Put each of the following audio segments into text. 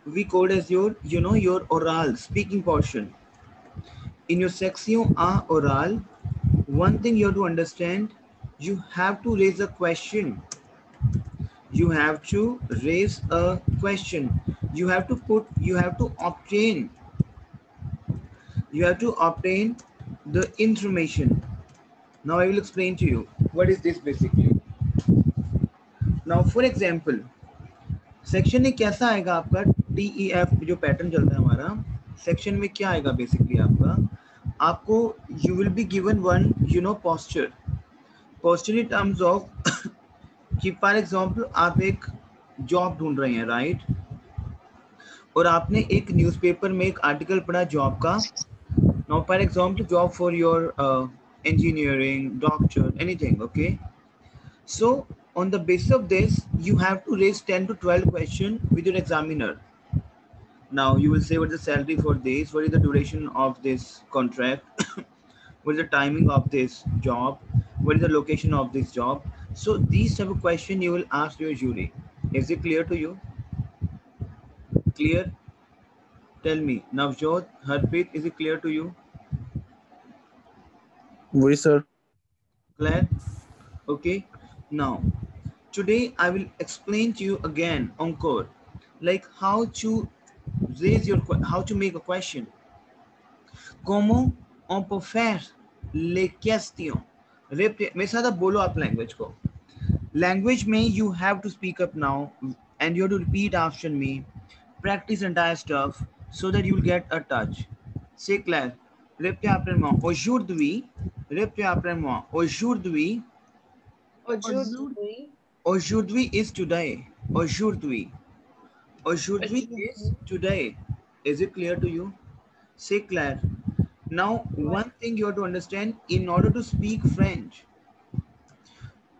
we code as your, your oral speaking portion. In your section A oral, one thing you have to understand, you have to raise a question. You have to raise a question. You have to obtain the information. Now I will explain to you what is this basically. Now for example, section में कैसा आएगा आपका DEF जो pattern चलता है हमारा section में क्या आएगा बेसिकली आपको you will be given one posture in terms of कि फॉर एग्जांपल आप एक जॉब ढूंढ रहे हैं राइट और आपने एक न्यूज़पेपर में एक आर्टिकल पढ़ा जॉब का now for example job for your engineering doctor anything okay so on the basis of this you have to raise 10 to 12 questions with your examiner. Now you will say what is the salary for this, what is the duration of this contract, what is the timing of this job, what is the location of this job. So these type of question you will ask your jury. Is it clear to you? Clear? Tell me, Navjot, Harpreet, is it clear to you? Oui, sir. Clear? Okay. Now, today I will explain to you again on code, like how to how to make a question. Comment on peut faire les questions? मेरे साथ आप बोलो आप language को. Language में you have to speak up now and you have to repeat after me. Practice entire stuff so that you will get a touch. C'est clair. Répétez après moi. Répétez après moi. Aujourd'hui. Aujourd'hui is today. Aujourd'hui. Aujourd'hui is today. Is it clear to you? C'est clair. Now, one thing you have to understand, in order to speak French,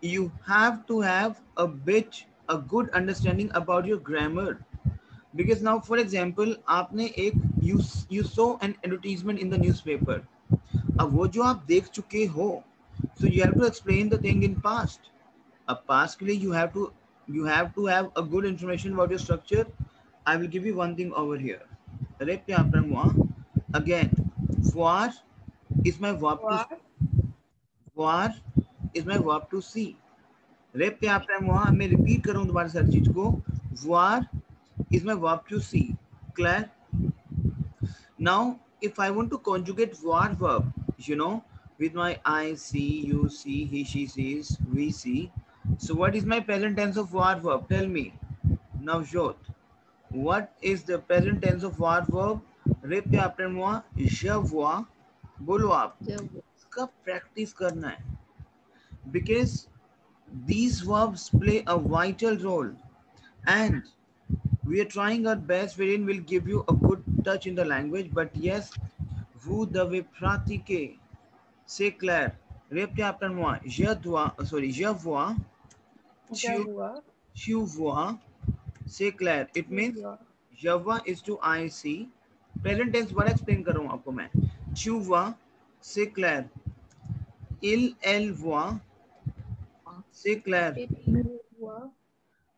you have to have a good understanding about your grammar. Because now, for example, you saw an advertisement in the newspaper. अब वो जो आप देख चुके हो, so you have to explain the thing in past. अब past के लिए you have to have a good information about your structure. I will give you one thing over here. Répétez après moi. Again, voir is my verb to voir is my verb to see. Répétez après moi. मैं repeat करूँ दोबारा से हर चीज को. Voir is my verb to see. Clear? Now, if I want to conjugate voir verb, with my I see, you see, he, she sees, we see. So what is my present tense of voir verb? Tell me. Navjot. What is the present tense of voir verb? Répétez après moi. Je vois. बोलो आप. इसका practice करना है. Because these verbs play a vital role. And we are trying our best wherein we'll give you a good touch in the language. But yes, vous devez pratiquer. C'est clair. Répétez après moi. Je vois. Tu vois. C'est clair. It means je vois is to I see. Present tense बड़ा explain कर रहा हूँ आपको मैं. Tu vois. C'est clair. Elle voit. C'est clair.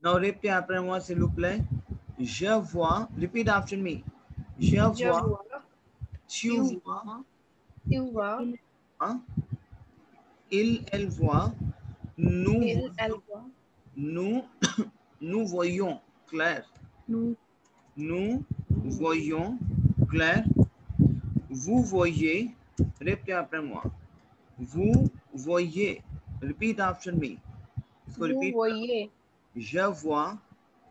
Now répétez après moi s'il vous plaît. Je vois. Repeat after me. Je vois. Tu vois. Hein? Elle voit. Nous nous voyons clair. Nous voyons clair. Vous voyez. Répétez après moi. Vous voyez. Repeat after me. Repeat. Je vois.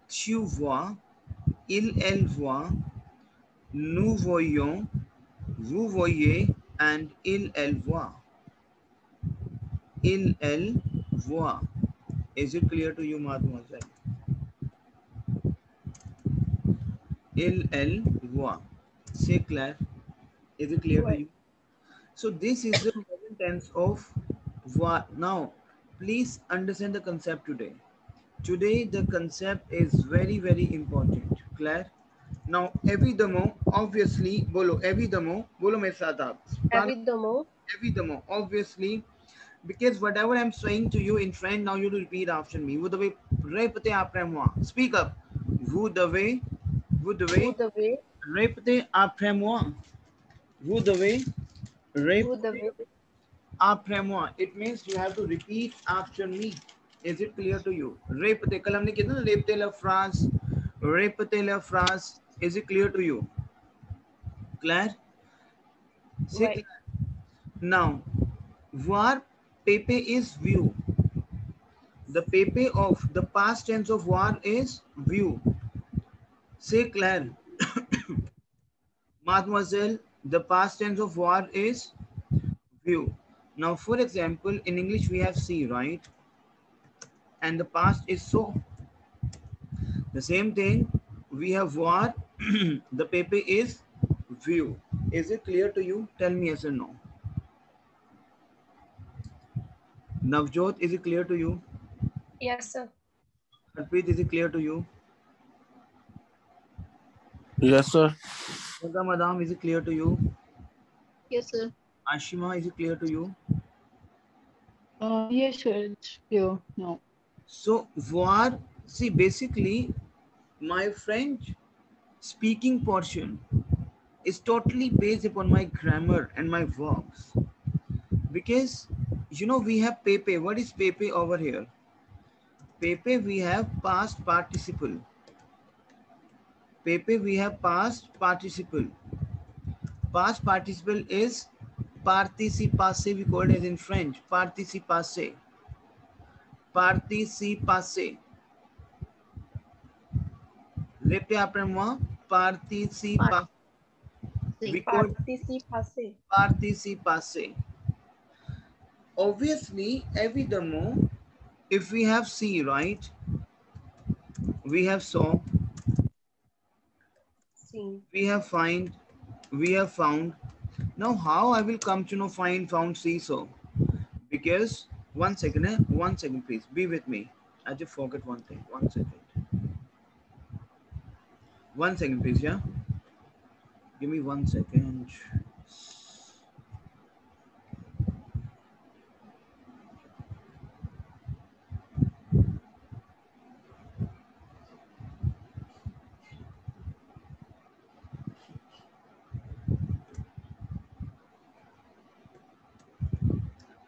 Tu vois. Elle voit. Nous voyons. Vous voyez. And elle voit. Elle voit. Is it clear to you, mademoiselle? Elle voit. C'est clair. Is it clear to you? So this is the present tense of voir. Now, please understand the concept today. Today, the concept is very, very important. Clear? Now, évidemment, obviously, bolo, évidemment, bolo मेरे साथ आप. Évidemment, obviously, because whatever I'm saying to you in French, now you repeat after me. Vous devez répéter après moi. Speak up. Vous devez Vous devez répéter après moi. Vous devez répéter après moi. It means you have to repeat after me. Is it clear to you? Répéter. कल हमने किया था ना répéter la phrase. Répéter la phrase. Is it clear to you? Claire? Say Right. Claire. Now, voir Pepe is view. The Pepe of the past tense of voir is view. Say Claire. Mademoiselle, the past tense of voir is view. Now, for example, in English we have see, right? And the past is so. The same thing, we have voir. The Pepe is view. Is it clear to you? Tell me yes or no. Navjot, is it clear to you? Yes, sir. Harpreet, is it clear to you? Yes, sir. Madam, is it clear to you? Yes, sir. Ashima, is it clear to you? Yes, sir. It's clear now. So, voir, see, basically, my French speaking portion is totally based upon my grammar and my verbs. Because, you know, we have Pepe. What is Pepe over here? Pepe, we have past participle. Pepe, we have past participle. Past participle is participasse, we call it as in French. Participasse. Participasse. Répétez après moi. Participasse. We call participasse. Obviously, every demo, if we have see, right? We have saw. See. We have find. We have found. Now, how I will come to know find, found, see, so? Because one second, 1 second, please. Be with me. I just forget one thing. 1 second. 1 second, please. Yeah. Give me 1 second.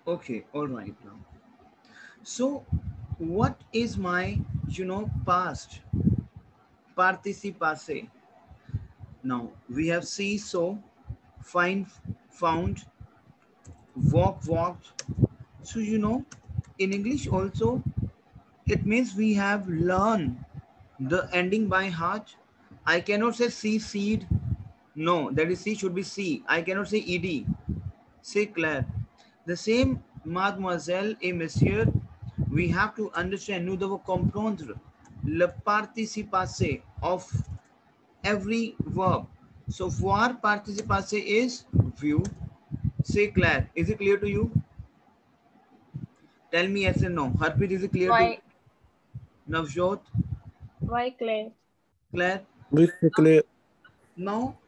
Okay. All right now. So, what is my, past? Participasse. Now, we have see, so, find, found, walk, walked. So, in English also, it means we have learned the ending by heart. I cannot say see, seed. No, that is C should be C. I cannot say ED. Say Claire. The same, mademoiselle et monsieur, we have to understand, nous devons comprendre le participe passé of every verb. So, voir participe passé is view. Say Claire. Is it clear to you? Tell me yes or no. Harpreet, is it clear to you? Navjot? Why, Claire? Claire? Basically, Now,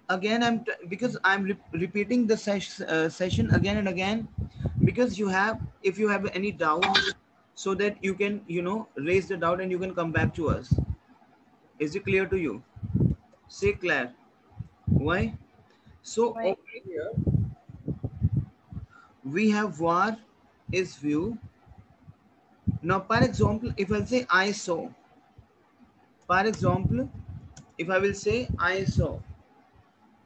again, because I'm repeating the session again and again, because if you have any doubt, so that you can, raise the doubt and you can come back to us. Is it clear to you? Say Claire. Why? So Why? over here, we have voir is view. Now, for example, if I say I saw, for example, if I will say I saw,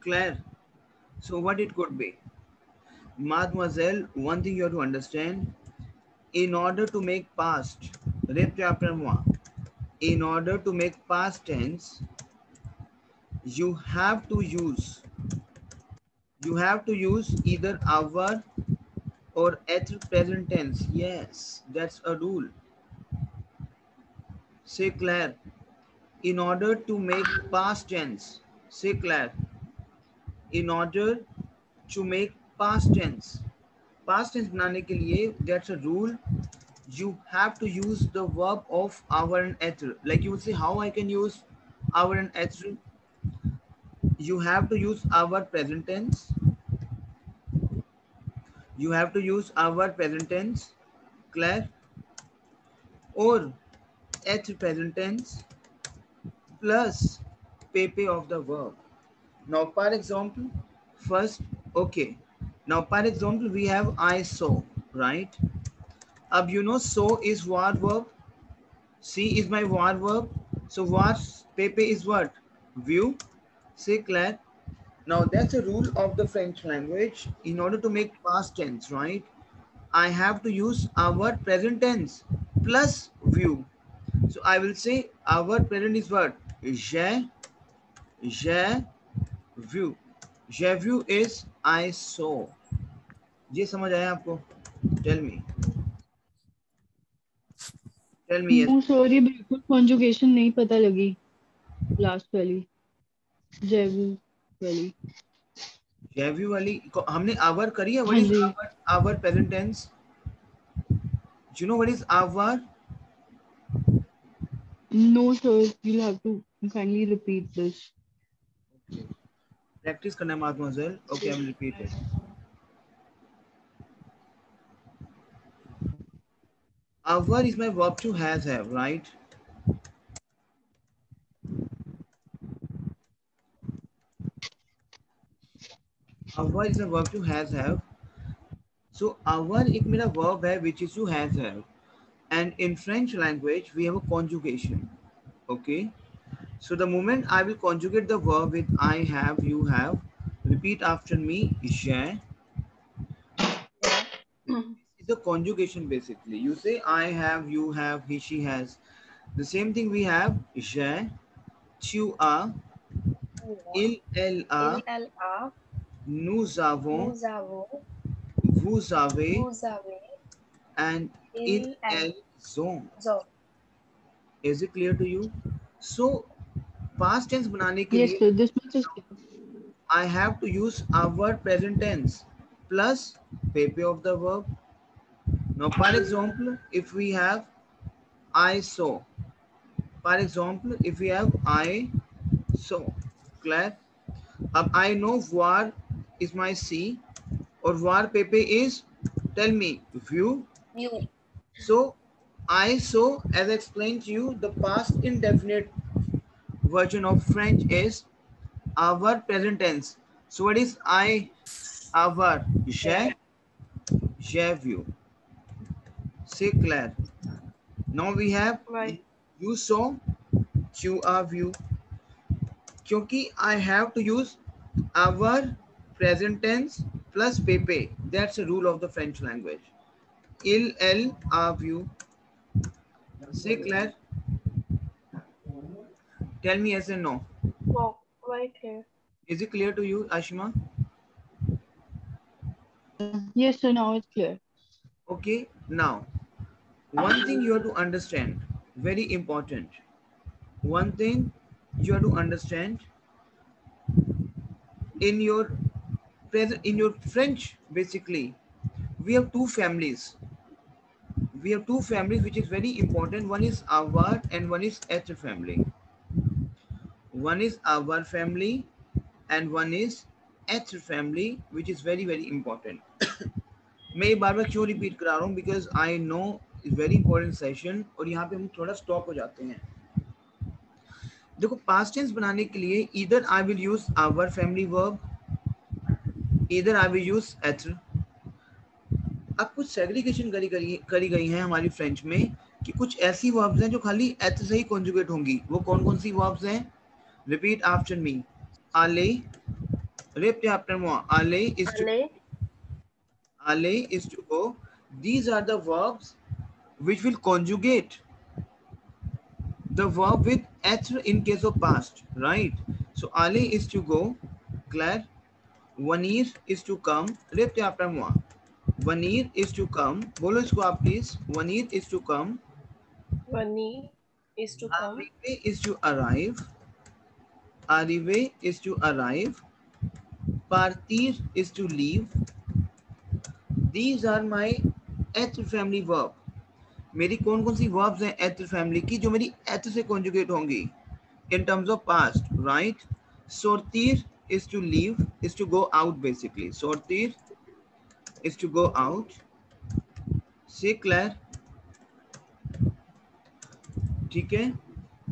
Claire, so what it could be? Mademoiselle, one thing you have to understand, in order to make past, répétez après moi, in order to make past tense, you have to use either our or être present tense. Yes, that's a rule. Say Claire, in order to make past tense, say Claire, in order to make past tense बनाने के लिए, that's a rule, you have to use the verb of our and être. Like you would say, how I can use our and être? You have to use our present tense. You have to use our present tense, Claire, or être present tense plus pepe of the verb. Now, for example, first, okay. Now, for example, we have I saw, right? Ab you know, so is var verb. See is my var verb. So, var pepe is what? View. Say Claire. Now, that's a rule of the French language. In order to make past tense, right? I have to use our present tense plus view. So, I will say our present is what? J'ai vu. J'ai vu is I saw. ये समझ आया आपको? Tell me. Tell me yes. No sorry, बिल्कुल conjugation नहीं पता लगी last वाली, जेवू वाली। J'ai vu वाली हमने our करी है. What हाँ is जी। our present tense? Do you know what is our? No sir, you'll have to kindly repeat this. Okay. Practice करना है mademoiselle. Okay, I will repeat it. Our is my verb to has have, right? Our is a verb to has have. So our एक मेरा verb है which is to has have. And in French language we have a conjugation. Okay. So the moment I will conjugate the verb with I have, you have, repeat after me, j'ai. It's a conjugation basically. You say I have, you have, he, she has. The same thing we have, j'ai, tu as, il, elle a, Il a, nous avons, nous avons, vous avez, vous avez, and il, elles ont. ont. Is it clear to you? So past tense बनाने के Yes लिए sir, this much is clear. I have to use our present tense plus pepe of the verb. Now, for example, if we have I saw, for example, if we have I saw, clear? Ab I know var is my C or var pepe is, tell me, view. You. So, I saw, as I explained to you, the past indefinite version of French is our present tense. So, what is I, our, j'ai vu. Say Claire. Now we have Right. you saw, you are view. क्योंकि I have to use our present tense plus pepe. That's a rule of the French language. Il, elle, are view. Say Claire. Tell me yes and no. Walk right here. Is it clear to you, Ashima? Yes sir, now it's clear. Okay. Now, one thing you have to understand, very important. One thing you have to understand in your present, in your French, basically, we have two families. We have two families which is very important. One is our and one is être family. One is our family and one is être family, which is very very important. मैं ये बार बार क्यों repeat करा रहा हूँ? Because I know it's very important session और यहाँ पे हम थोड़ा स्टॉप हो जाते हैं. देखो past tense बनाने के लिए either I will use our family verb, either I will use être. अब कुछ सेग्रीगेशन करी गई है हमारी फ्रेंच में कि कुछ ऐसी वर्ब्स हैं जो खाली एथ से ही कॉन्जुगेट होंगी. वो कौन कौन सी वर्ब्स हैं? Repeat after me. आले, रिपीट आफ्टर moi. आले is to Aller, ale is to go. These are the verbs which will conjugate the verb with eth in case of past, right? So ale is to go. Claire. Vanir is to come. Repeat after moi. Vanir is to come. बोलो इसको आप please. Vanir is to come. Vani is to come. Arrive is to arrive. Arrive is to arrive. Partir is to leave. These are my eth family verb. मेरी कौन कौन सी verbs हैं eth family की जो मेरी eth से conjugate होंगी in terms of past, right? Sortir is to leave, is to go out basically. Sortir is to go out. Say Claire. ठीक है.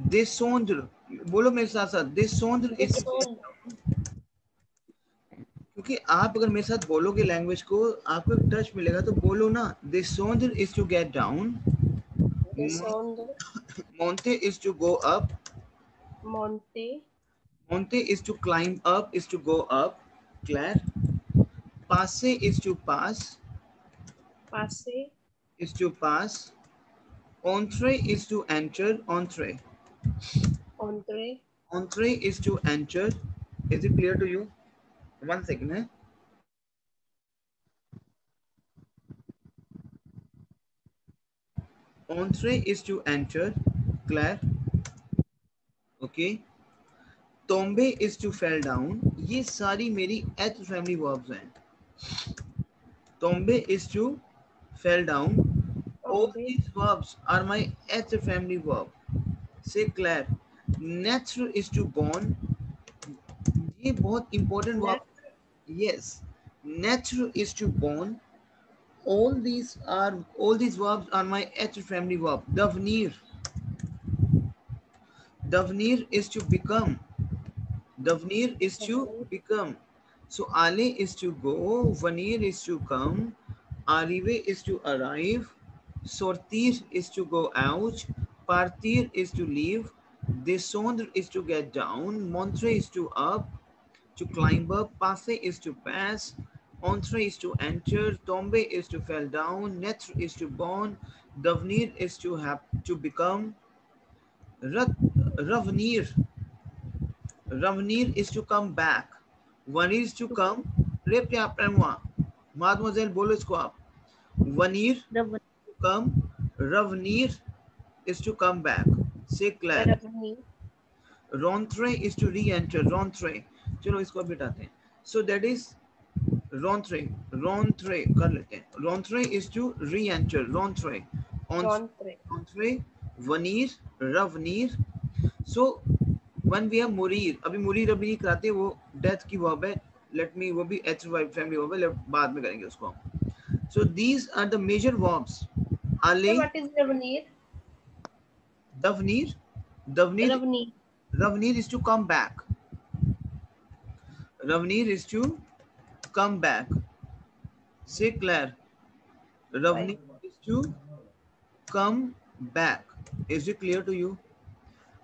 Descendre, बोलो मेरे साथ साथ, Descendre is to get Descendre. down. क्योंकि आप अगर मेरे साथ बोलोगे लैंग्वेज को, आपको एक टच मिलेगा, तो बोलो ना, Descendre is to get down. Descendre. Monte is to go up. Monte. Monte is to climb up, is to go up. Claire. Passer is to pass, Passer. is to pass. Entrer is to enter, entrer. Entrer. Entrer is to enter. Is it clear to you? One second. Eh? Entrer is to enter. Claire. Okay. Tombe is to fell down. ये सारी मेरी H family verbs हैं. Tombe is to fell down. All Tomber. these verbs are my H family verb. Say Claire. Naître is to born. ये बहुत important verb. Yes. Naître is to born. All these verbs are my H family verb. Devenir. Devenir is to become. Devenir is to become. So aller is to go, venir is to come, arriver is to arrive, sortir is to go out, partir is to leave, descendre is to get down, monter is to up, to climb up, passer is to pass, entrer is to enter, tomber is to fall down, naître is to born, devenir is to have to become, revenir. Revenir is to come back. Venir is to come. Rep क्या पढ़ूँगा? Mademoiselle बोलो इसको आप. Venir to come. Revenir is to come back. Say Claire. Revenir. Rentrer is to re-enter. Rentrer. चलो इसको अब बिठाते हैं. So that is rentrer. Rentrer कर लेते हैं. Rentrer is to re-enter. Rentrer. Rentrer. Rentrer. Venir. Revenir. So when we have मुरीर, अभी मुरीर अभी नहीं कराते, वो डेथ की वर्ब है. लेट मी, वो भी एच फैमिली वर्ब है, बाद में करेंगे उसको. So these are the major verbs. आले. What is revenir? Devenir. Devenir. Revenir. Revenir is to come back. Revenir is to come back. Say Claire. Revenir is to come back. Is it clear to you?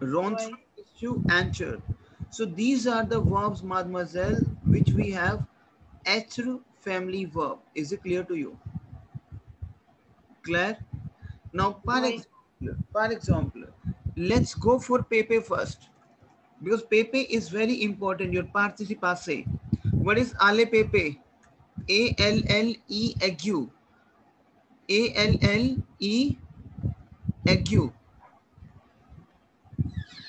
Rentrer is to enter. So these are the verbs, mademoiselle, which we have H family verb. Is it clear to you? Claire? Now, par example, let's go for Pepe first. Because Pepe is very important, your participe passé. What is aller Pepe? A-L-L-E ague. A-L-L-E ague.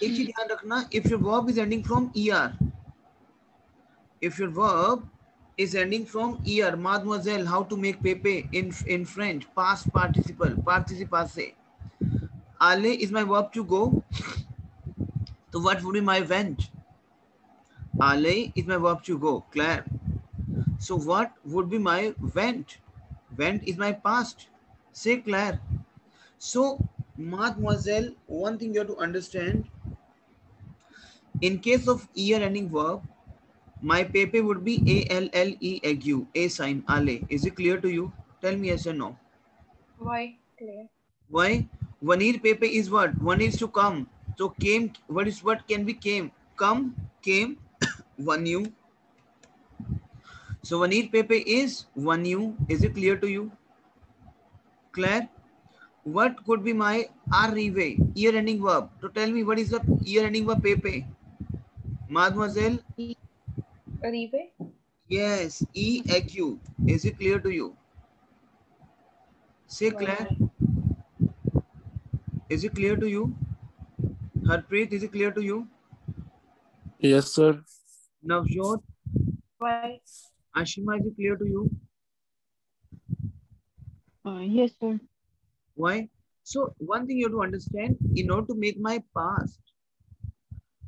एक चीज ध्यान रखना, if your verb is ending from er, if your verb is ending from er, mademoiselle, how to make Pepe in French? Past participle, participe passé. Aller is my verb to go. So what would be my went? Aller is my verb to go. Claire. So what would be my went? Went is my past. Say Claire. So mademoiselle, one thing you have to understand. In case of er ending verb, my Pepe would be A-L-L-E ague, A sign, aller. Is it clear to you? Tell me yes or no. Why? Clear. Why? Venir Pepe is what? One is to come. So came, what can be came? Come, came, venu. So venir Pepe is venu. Is it clear to you? Claire? What could be my arrive, year ending verb? So tell me, what is the year ending verb Pepe? Mademoiselle? Arrive. Yes, E-A-Q. Is it clear to you? Say Claire. Is it clear to you? Harpreet, is it clear to you? Yes, sir. Navjot? Why? Ashima, is it clear to you? Yes, sir. Why? So one thing you have to understand, in order to make my past,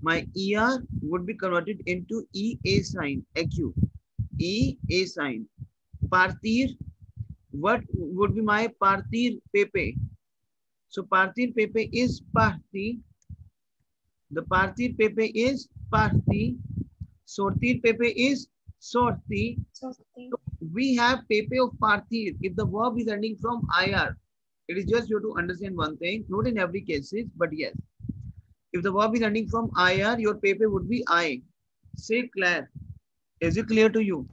my ER would be converted into EA sign, AQ. EA sign. Partir, what would be my partir Pepe? So partir Pepe is parti. The partir pepe is parti. Sortir pepe is sorti. Sorti. So we have pepe of partir. If the verb is ending from ir, it is just you to understand one thing. Not in every cases, but yes. If the verb is ending from ir, your pepe would be I. Say Claire. Is it clear to you?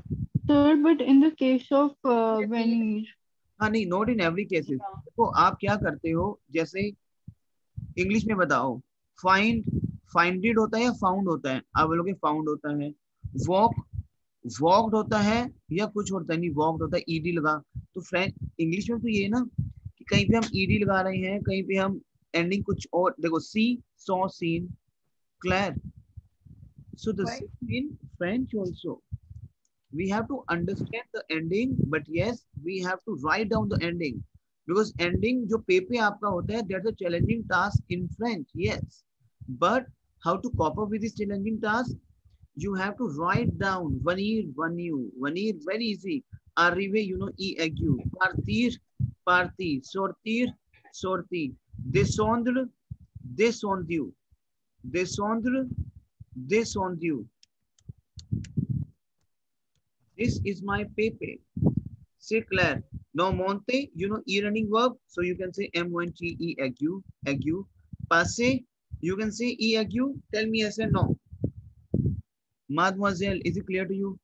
Sir, but in the case of venir, हाँ नहीं, not in every cases. देखो आप क्या करते हो, जैसे English में बताओ, फाइंड फाइंडेड होता है या फाउंड होता है? आप बोलोगे फाउंड होता है. वॉक वॉकड होता है या कुछ होता है? नहीं, वॉकड होता है, ईडी लगा. तो फ्रेंच इंग्लिश में तो ये है ना कि कहीं पे हम ईडी लगा रहे हैं, कहीं पे हम एंडिंग कुछ और. देखो see, saw, seen. Clear? So the same in French also. We have to understand the ending, but yes, we have to write down the ending, because ending जो पेपे आपका होता है, that's a challenging task in French, yes. But how to cope up with this challenging task? You have to write down venir, venir, very easy. Arriver, you know, aigu. Partir, parti. Sortir, sorti. Descendre, descendu. Descendre, descendu. This is my pepe. Say Claire. Now monte, you know, e-running verb, so you can say M-O-N-T-E, agu, agu. Passe, you can say e-agu. Tell me yes or no. Mademoiselle, is it clear to you?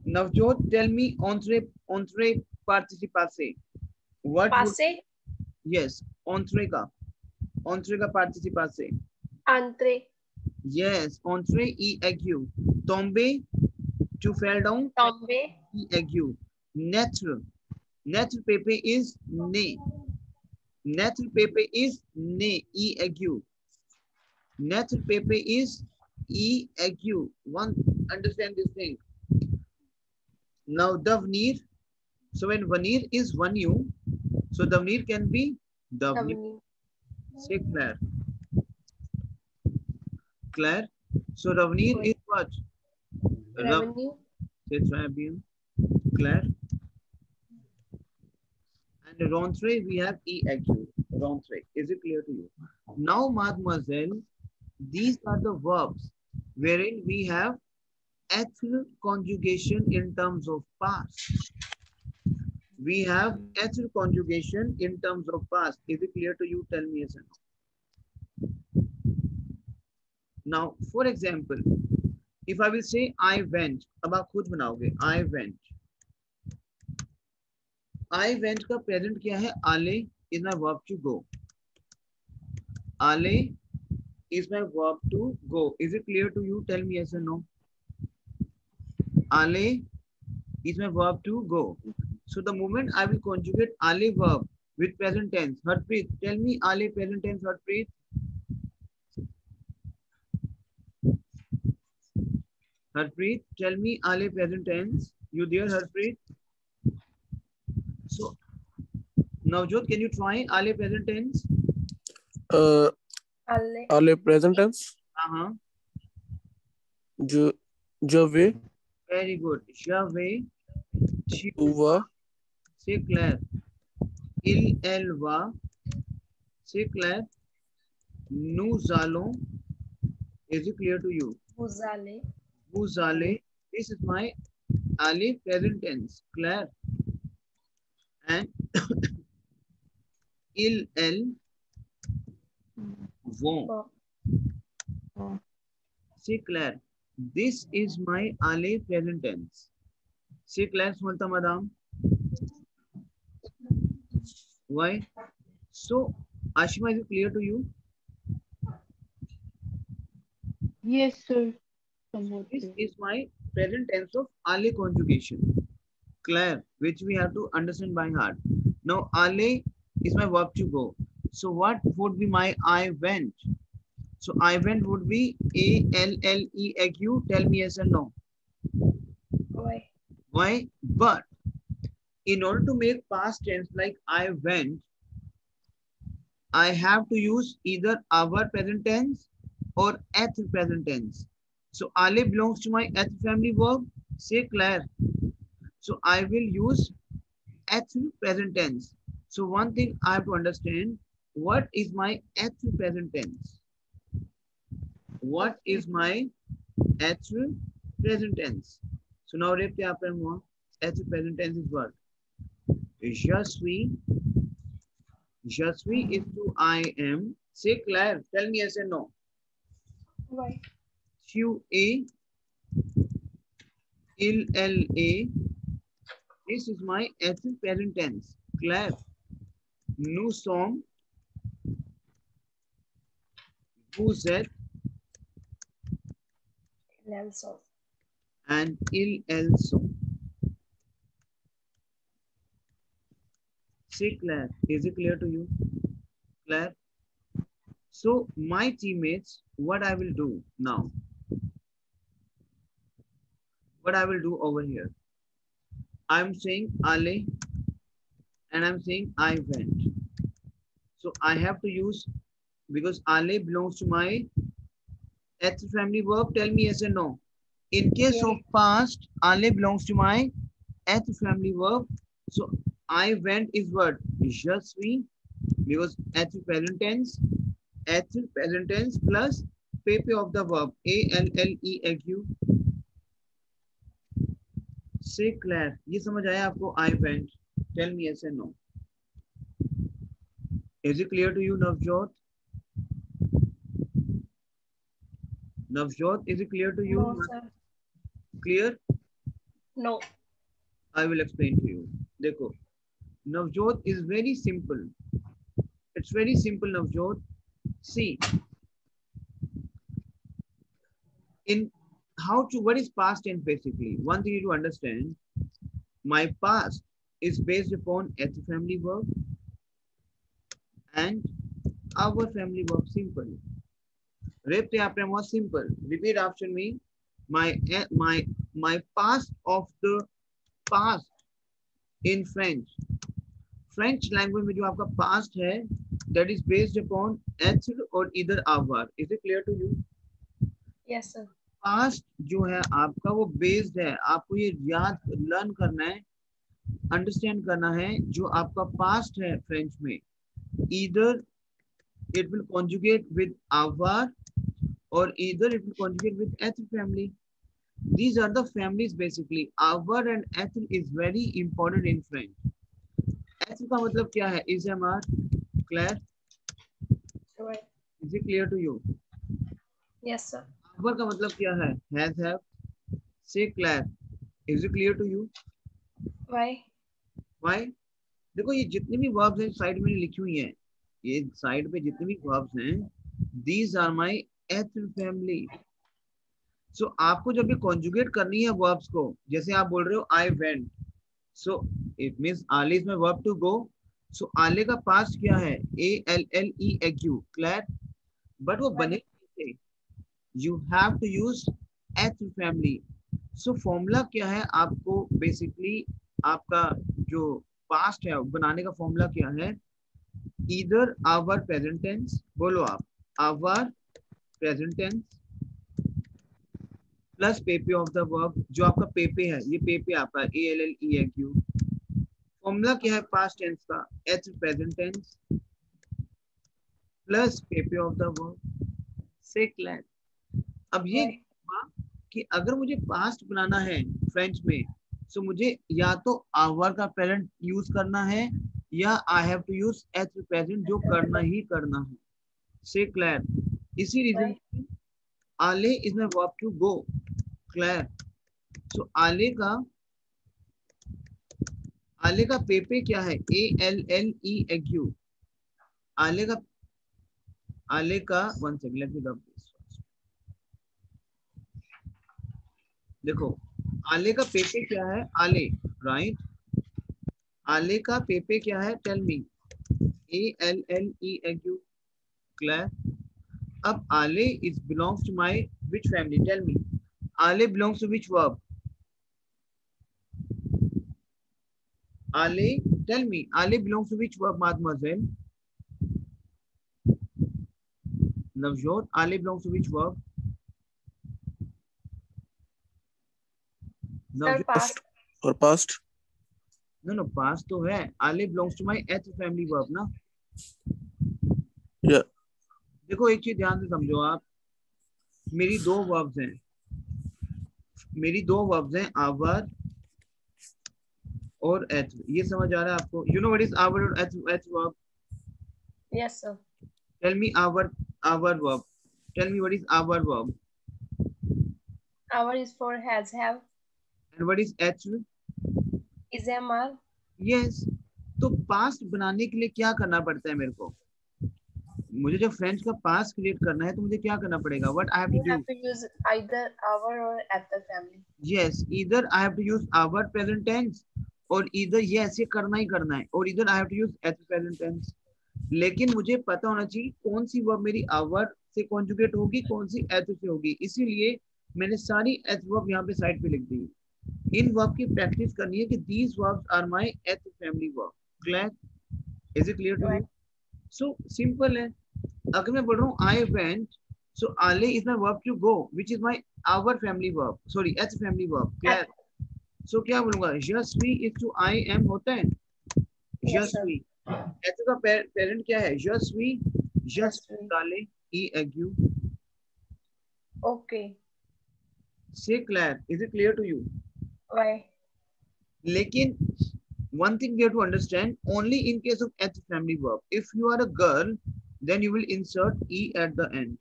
Navjot, tell me entre participe passe. What? Passe. Yes, entre ka participe passe. Entre. Yes, entre e-agu. Tombe, to fall down. Tombe. E-agu. Natural. Natural pepe is ne. Natural pepe is ne. E-agu. Natural pepe is e-agu. One, understand this thing. Now davnir. So when vanir is one you, so davnir can be davnir. Say Claire. Claire. So Ravnir is what? Revenue. Say Trabian. Claire. And rentre we have EAQ. Rentre. Is it clear to you? Now, mademoiselle, these are the verbs wherein we have actual conjugation in terms of past. We have actual conjugation in terms of past. Is it clear to you? Tell me yes or no. Now, for example, if I will say I went, अब आप खुद बनाओगे. I went. I went का present क्या है? Ale is my verb to go. Ale is my verb to go. Is it clear to you? Tell me yes or no. Ale is my verb to go. So the moment I will conjugate ale verb with present tense. Harpreet, tell me ale present tense. Harpreet. Harpreet, tell me ale present tense. You there, Harpreet? So, Navjot, can you try ale present tense? Ale present tense. J'avais. Very good. J'avais. Tu vas. C'est clair. Il, elle va. C'est clair. Nous allons. Is it clear to you? Vous allez. Vous allez. This is my ale present tense. Claire. And il, elle vont. C'est clair. This is my ale present tense. C'est clair, Sumanta madam? Why? So, Ashima, is it clear to you? yes, sir. This is my present tense of ale conjugation. Claire, which we have to understand by heart. Now, ale is my verb to go. So, what would be my I went? So, I went would be A-L-L-E-A-Q. Tell me yes or no. Why? Why? But in order to make past tense like I went, I have to use either our present tense or eth present tense. So ale belongs to my eth family verb. Say Claire. So I will use eth present tense. So one thing I have to understand, what is my actual present tense? What is my actual present tense? So now rape क्या पे हुआ? Actual present tense is what? Je suis. Je suis is to I am. Say Claire, tell me yes or no. Why? Tu es, il, elle est. This is my actual present tense. Claire, nous sommes, vous êtes, Nelson. and ils, elles sont. Say Claire, is it clear to you? Claire? So my teammates, what I will do now? What I will do over here? I'm saying ale and I'm saying I went. So I have to use, because ale belongs to my H family verb. Tell me yes or no. In case Yeah. of past, ale belongs to my H family verb. So I went is what? Je suis, because H present tense. H present tense plus PP of the verb. A-L-L-E-A-Q. Say Claire, ये समझ आया आपको? I went. Tell me yes or no. Is it clear to you, Navjot? Navjot, is it clear to you? No, sir. Clear? No. I will explain to you. देखो, Navjot is very simple. It's very simple, Navjot. See, in how to, what is past tense basically? One thing you need to understand, my past is based upon H family verb and our family verb. Simple. Repte apne was simple. Repeat after me. My past of the past in French. French language में जो आपका past है, that is based upon H or either avoir. Is it clear to you? Yes, sir. Past जो है आपका वो based है. आपको ये याद learn करना है, understand करना है. जो आपका past है French में, either it will conjugate with avoir or either it will conjugate with H family. These are the families basically. Avoir and H is very important in French. H का मतलब क्या है? Is, am, are. Claire, Right. is it clear to you? Yes, sir. Avoir का मतलब क्या है? Has, have. Say Claire, is it clear to you? Why? Why? देखो ये जितनी भी verbs हैं साइड में लिखी हुई हैं, ये साइड पे जितनी भी verbs हैं, these are my H family. So आपको जब भी conjugate करनी है verbs को, जैसे आप बोल रहे हो I went, so it means ale is my verb to go. So ale का past क्या है? A-L-L-E-A-Q. Claire? But वो बने कैसे? You have to use H family. So formula क्या है? आपको basically आपका जो past है बनाने का formula क्या है? Either our present tense, बोलो आप, our present tense plus पेपे of the verb. जो आपका पेपे है, ये पेपे आपका A-L-L-E-A-Q. फॉर्मूला क्या है पास्ट टेंस का? H present tens plus पेपे of the verb. से क्लियर? अब ये Why? कि अगर मुझे पास्ट बनाना है फ्रेंच में, सो मुझे या तो आवर का प्रेजेंट यूज करना है या आई हैव टू यूज एच प्रेजेंट, जो करना ही करना है. से क्लियर? इसी रीजन आले is my verb to go. Clear? So आले का पेपे क्या है? A-L-L-E-A-Q. आले का one second, let me rub this. देखो आले का पेपे क्या है? आले, राइट? आले का पेपे क्या है? Tell me. A-L-L-E-A-Q. क्लियर? अब आले is belongs to my which family? Tell me. आले belongs to which verb? Ale, tell me, Ale belongs to which verb, mademoiselle? Navjot, Ale belongs to which verb? Sir, Navjot, past. और past no, past तो है. Ale belongs to my H family verb, ना? Yeah. देखो एक चीज ध्यान से समझो आप, मेरी दो वर्ब्स हैं, आवर और एच। ये समझ आ रहा है आपको? यू नो व्हाट इज आवर और एच verb? Yes, sir. Tell me आवर verb, tell me what is आवर verb Our is for has, have, and what is एच? is, am, are. यस। तो पास्ट बनाने के लिए क्या करना पड़ता है मेरे को? मुझे जब फ्रेंच का पास्ट क्रिएट करना है तो मुझे क्या करना पड़ेगा? What I have to You do? have to use either our or at the family. Yes, either I have to use आवर प्रेजेंट टेंस, और ईदर ये ऐसे करना ही करना है, और either I have to use एच प्रेजेंट टेंस। लेकिन मुझे पता होना चाहिए कौन सी वर्ब मेरी आवर से कॉन्जुगेट होगी, कौन सी एच से होगी। इसीलिए मैंने सारी एच वर्ब यहाँ पे साइड पे लिख दी। इन वर्ब की प्रैक्टिस करनी है कि these verbs are my H family verb. Clear? Is it clear to you? Right. So simple है। अगर मैं बोल रहा हूँ आई वेंट, सो आले is my verb to go which is my आवर फैमिली वर्ब, सॉरी एच फैमिली वर्ब। क्लियर? सो क्या बोलूंगा? je suis is to I am होता है, je Yes, sir. suis। एच का पेरेंट क्या है? je suis, je Yes, suis sir. डाले ई एग्यू। Okay. से clear? Is it clear to you? Why? लेकिन one thing you have to understand, only in case of H family verb. If you are a girl, then you will insert E at the end.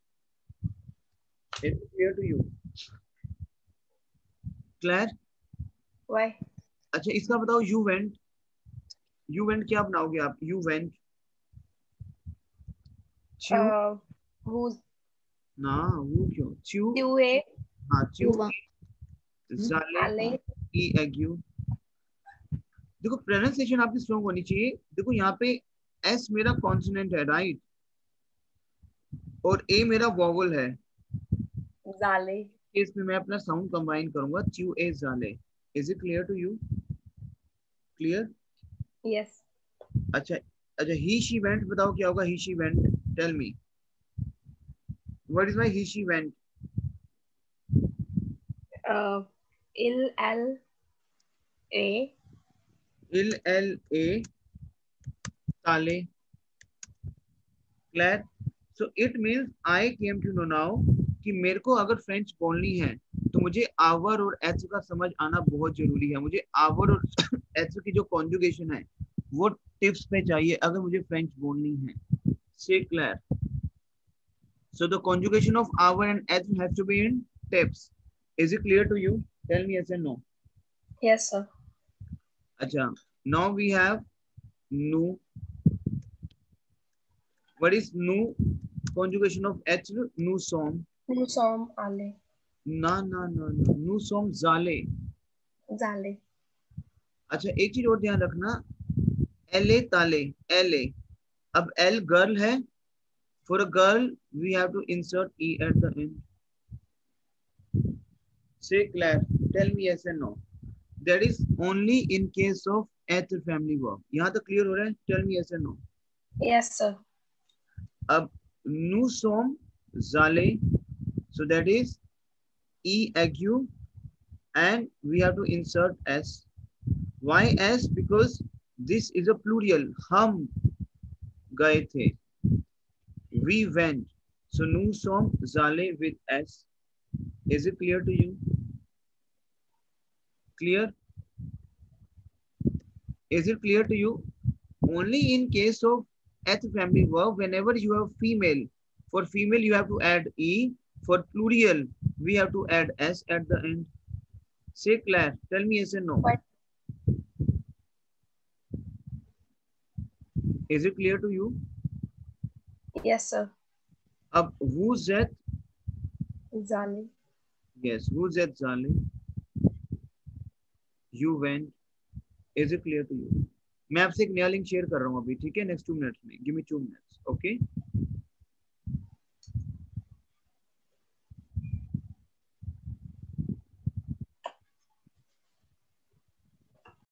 Is it clear to you? Clear? Why? अच्छा इसका बताओ, you went, you went क्या बनाओगे आप? You went, chew, Who's ना वो क्यों? Chew, you a हाँ chew, युवा जाले, ale E agu। देखो प्रोनाउंसिएशन आपकी स्ट्रॉन्ग होनी चाहिए। देखो यहाँ पे S मेरा कॉन्सोनेंट है, राइट, और A मेरा वोवल है। zale. इसमें मैं अपना साउंड कंबाइन करूंगा, च्यू ए जाले। Is it clear to you? Clear? Yes. अच्छा अच्छा, ही शी वेंट बताओ क्या होगा? He she went, tell me what is my he she went? Il al a इल एल ए ताले। Clear? So it means I came to know now कि मेरे को अगर फ्रेंच बोलनी है तो मुझे आवर और एच का समझ आना बहुत जरूरी है। मुझे आवर और एच की जो कॉन्जुगेशन है वो टिप्स पे चाहिए अगर मुझे फ्रेंच बोलनी है। से clear? So the conjugation of our and h has to be in tips. Is it clear to you? Tell me yes and no. yes, sir. Acha. Now we have nu. What is nu? Conjugation of h, nu som. Nu som ale Na na na na. Nu som zale. zale. अच्छा एक चीज और ध्यान रखना, एले ताले, एले। अब एल गर्ल है, for a girl we have to insert e at the end. Say Claire, tell me yes and no. That is only in case of h family verb. यहाँ तक क्लियर हो रहा है? Tell me yes and no. Yes, sir. अब nu som zale, so that is e agu, and we have to insert s. Why s? Because this is a plural. हम गए थे, we went. So nu som zale with s. Is it clear to you? Clear? Is it clear to you? Only in case of h family verb, whenever you have female, for female you have to add e, for plural we have to add s at the end. Say Claire, tell me yes and no. What? Is it clear to you? Yes, sir. Ab who's that? Zale. Yes, who's that Zale? You went. Is it clear to you? मैं आपसे एक नया link share कर रहा हूँ अभी, ठीक है? नेक्स्ट 2 मिनट्स में, गिव मी 2 मिनट्स, ओके?